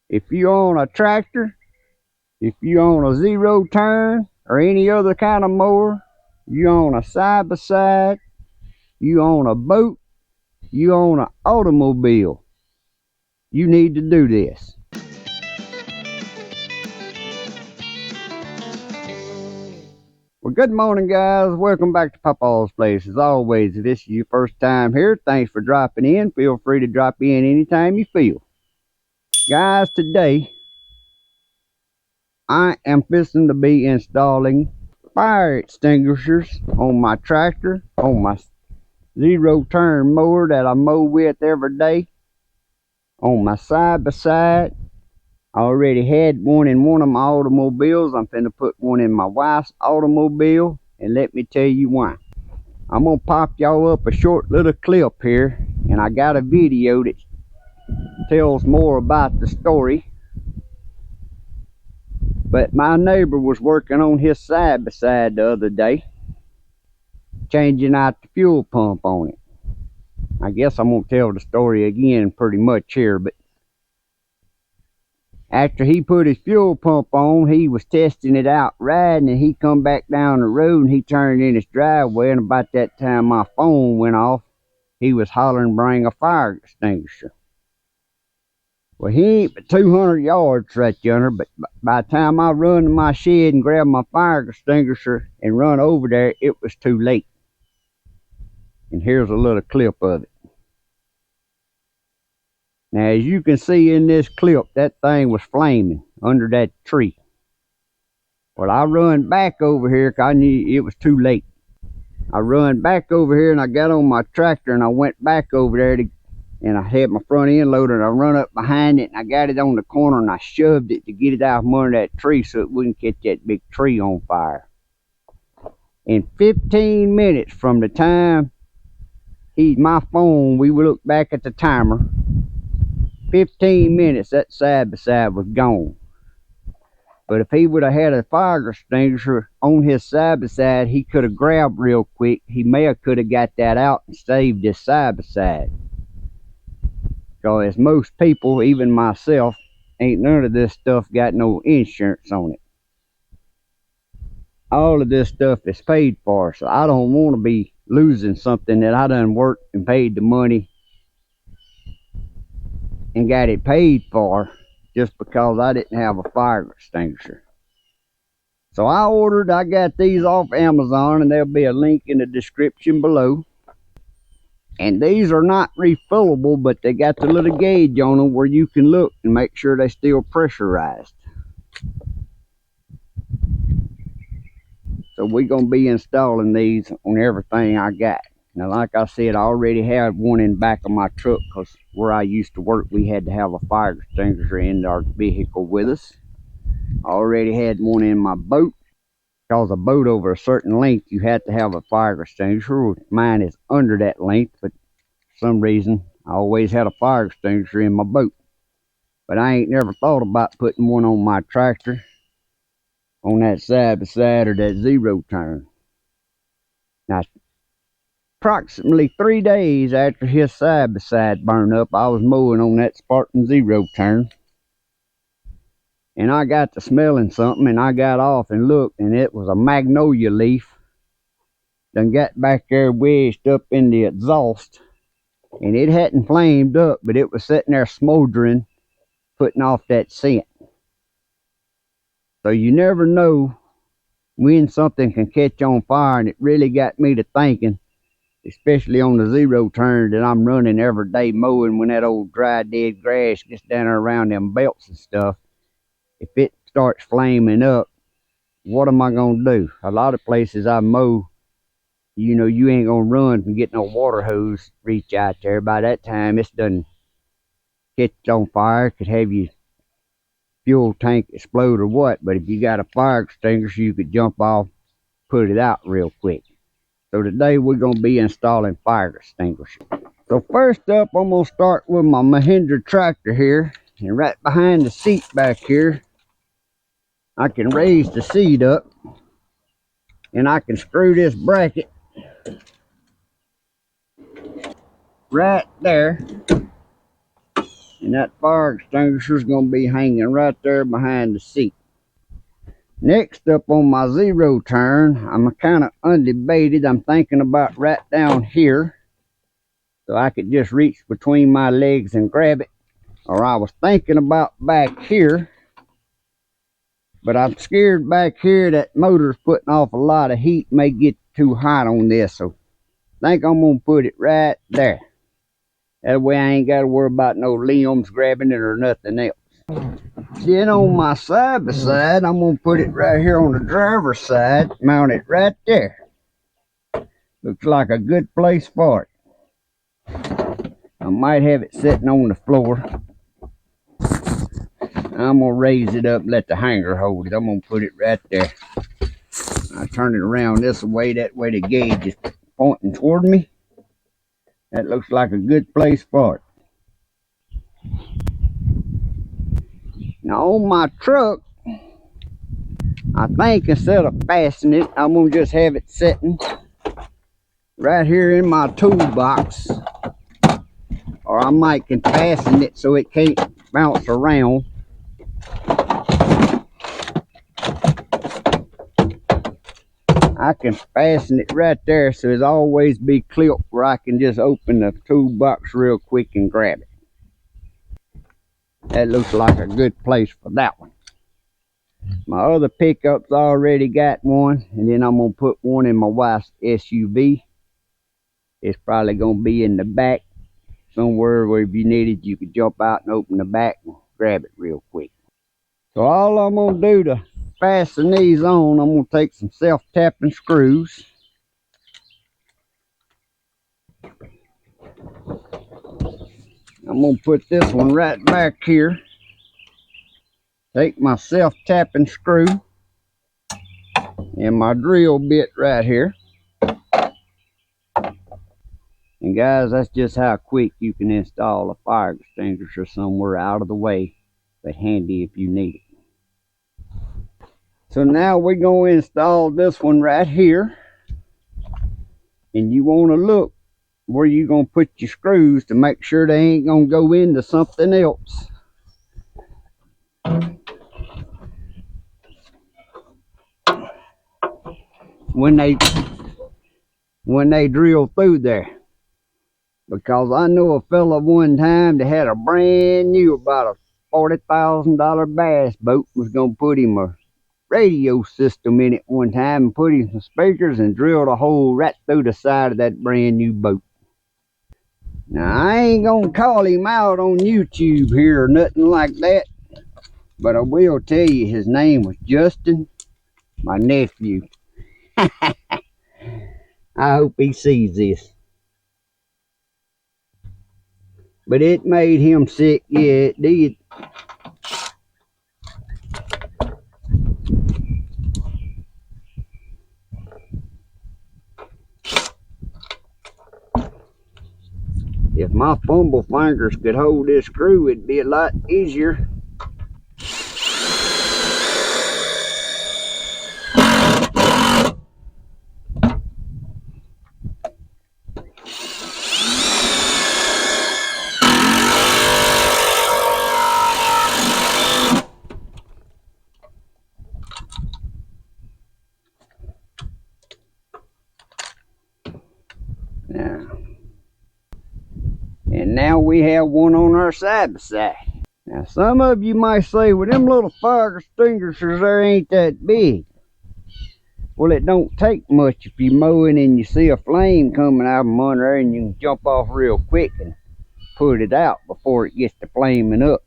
If you own a tractor, if you own a zero turn or any other kind of mower, you own a side by side, you own a boat, you own an automobile, you need to do this. Well, good morning, guys. Welcome back to Papaw's Place. As always, if this is your first time here, thanks for dropping in. Feel free to drop in anytime you feel. Guys, today I am fixing to be installing fire extinguishers on my tractor, on my zero turn mower that I mow with every day, on my side by side. I already had one in one of my automobiles. I'm finna put one in my wife's automobile, and let me tell you why. I'm gonna pop y'all up a short little clip here, and I got a video that tells more about the story. But my neighbor was working on his side by side the other day, changing out the fuel pump on it. I guess I'm gonna tell the story again pretty much here, but after he put his fuel pump on, he was testing it out riding, and he come back down the road and he turned in his driveway, and about that time my phone went off. He was hollering, "Bring a fire extinguisher." Well, he ain't but 200 yards right yonder, but by the time I run to my shed and grab my fire extinguisher and run over there, it was too late. And here's a little clip of it. Now, as you can see in this clip, that thing was flaming under that tree. Well, I run back over here because I knew it was too late. I run back over here and I got on my tractor and I went back over there and I had my front end loader and I run up behind it and I got it on the corner and I shoved it to get it out from under that tree so it wouldn't catch that big tree on fire. In 15 minutes from the time my phone, we look back at the timer, 15 minutes that side by side was gone. But if he would have had a fire extinguisher on his side by side, he could have grabbed real quick. He may have could have got that out and saved his side by side. Because as most people, even myself, ain't none of this stuff got no insurance on it. All of this stuff is paid for, so I don't want to be losing something that I done worked and paid the money and got it paid for just because I didn't have a fire extinguisher. So I got these off Amazon, and there'll be a link in the description below. And these are not refillable, but they got the little gauge on them where you can look and make sure they're still pressurized. So we're going to be installing these on everything I got. Now, like I said, I already had one in the back of my truck because where I used to work, we had to have a fire extinguisher in our vehicle with us. I already had one in my boat. Because a boat over a certain length, you have to have a fire extinguisher. Mine is under that length, but for some reason, I always had a fire extinguisher in my boat. But I ain't never thought about putting one on my tractor, on that side by side or that zero turn. Now, approximately 3 days after his side by side burned up, I was mowing on that Spartan zero turn. And I got to smelling something, and I got off and looked, and it was a magnolia leaf. Done got back there wedged up in the exhaust, and it hadn't flamed up, but it was sitting there smoldering, putting off that scent. So you never know when something can catch on fire, and it really got me to thinking, especially on the zero turn that I'm running every day mowing when that old dry dead grass gets down there around them belts and stuff. If it starts flaming up, what am I going to do? A lot of places I mow, you know, you ain't going to run and get no water hose reach out there. By that time, it's done catch on fire. Could have your fuel tank explode or what. But if you got a fire extinguisher, you could jump off, put it out real quick. So today, we're going to be installing fire extinguishers. So first up, I'm going to start with my Mahindra tractor here. And right behind the seat back here, I can raise the seat up and I can screw this bracket right there And that fire extinguisher is going to be hanging right there behind the seat. Next up on my zero turn, I'm kind of undebated. I'm thinking about right down here, so I could just reach between my legs and grab it. Or I was thinking about back here, but I'm scared back here that motor's putting off a lot of heat, may get too hot on this, so I think I'm going to put it right there. That way I ain't got to worry about no limbs grabbing it or nothing else. Then on my side by side, I'm going to put it right here on the driver's side, mount it right there. Looks like a good place for it. I might have it sitting on the floor. I'm going to raise it up and let the hanger hold it. I'm going to put it right there. I turn it around this way, that way the gauge is pointing toward me. That looks like a good place for it. Now on my truck, I think instead of fastening it, I'm going to just have it sitting right here in my toolbox. Or I might can fasten it so it can't bounce around. I can fasten it right there so it'll always be clipped where I can just open the toolbox real quick and grab it. That looks like a good place for that one. My other pickup's already got one, and then I'm going to put one in my wife's SUV. It's probably going to be in the back somewhere where if you needed, you could jump out and open the back and grab it real quick. So all I'm going to do to fasten these on, I'm going to take some self-tapping screws. I'm going to put this one right back here. Take my self-tapping screw and my drill bit right here. And guys, that's just how quick you can install a fire extinguisher somewhere out of the way, but handy if you need it. So now we're going to install this one right here. And you want to look where you're going to put your screws to make sure they ain't going to go into something else. When they drill through there. Because I know a fella one time that had a brand new, about a $40,000 bass boat, was going to put him a radio system in it one time and put in some speakers and drilled a hole right through the side of that brand new boat. Now I ain't gonna call him out on YouTube here or nothing like that, but I will tell you his name was Justin, my nephew. I hope he sees this. But it made him sick, yeah, it did. If my fumble fingers could hold this screw, it'd be a lot easier. Now we have one on our side by side. Now some of you might say, well, them little fire extinguishers there ain't that big. Well, it don't take much if you're mowing and you see a flame coming out of them under there, and you can jump off real quick and put it out before it gets to flaming up.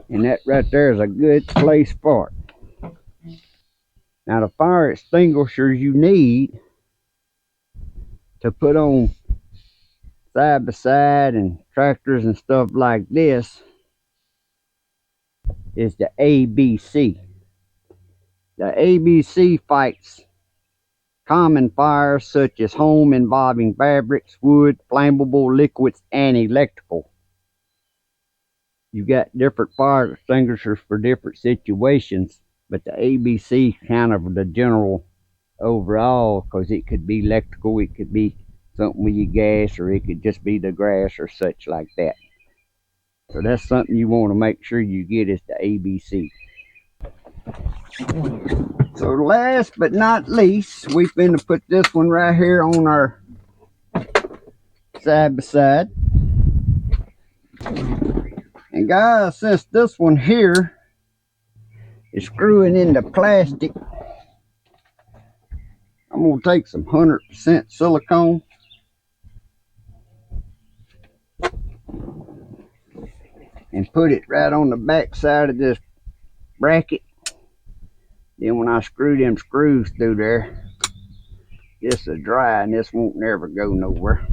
And that right there is a good place for it. Now the fire extinguishers you need to put on side by side and tractors and stuff like this is the ABC. The ABC fights common fires such as home involving fabrics, wood, flammable liquids, and electrical. You got different fire extinguishers for different situations, but the ABC kind of the general overall, because it could be electrical, it could be something with your gas, or it could just be the grass or such like that. So that's something you want to make sure you get, is the ABC. So last but not least, we finna put this one right here on our side by side. And guys, since this one here is screwing into plastic, I'm gonna take some 100% silicone and put it right on the back side of this bracket. Then when I screw them screws through there, this will dry and this won't never go nowhere.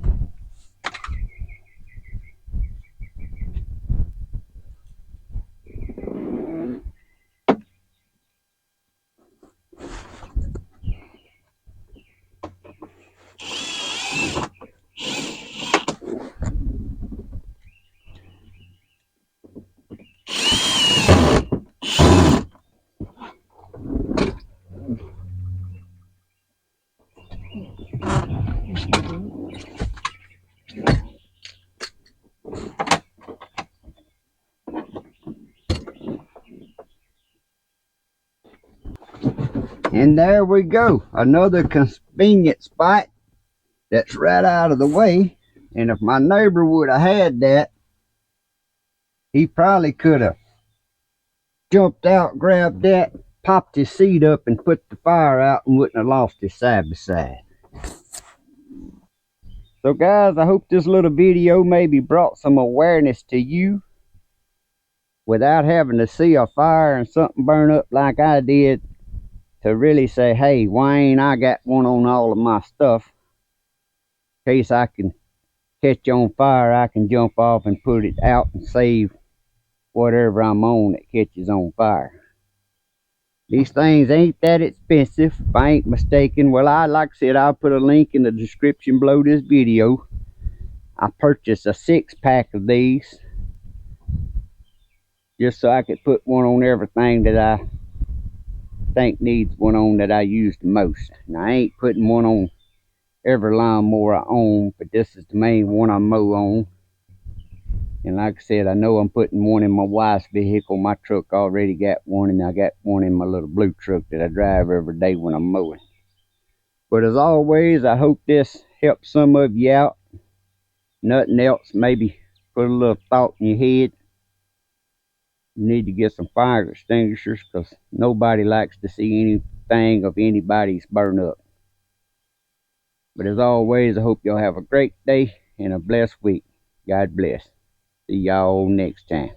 And there we go, another convenient spot that's right out of the way. And if my neighbor would have had that, he probably could have jumped out, grabbed that, popped his seat up and put the fire out, and wouldn't have lost his side by side. So guys, I hope this little video maybe brought some awareness to you without having to see a fire and something burn up like I did, to really say, hey, why ain't I got one on all of my stuff? In case I can catch on fire, I can jump off and put it out and save whatever I'm on that catches on fire. These things ain't that expensive, if I ain't mistaken. Well, like I said, I'll put a link in the description below this video. I purchased a 6-pack of these just so I could put one on everything that I think needs one on, that I use the most. Now, I ain't putting one on every lawnmower I own, but this is the main one I mow on. And like I said, I know I'm putting one in my wife's vehicle. My truck already got one, and I got one in my little blue truck that I drive every day when I'm mowing. But as always, I hope this helps some of you out. Nothing else, maybe put a little thought in your head. You need to get some fire extinguishers, because nobody likes to see anything of anybody's burn up. But as always, I hope y'all have a great day and a blessed week. God bless. See y'all next time.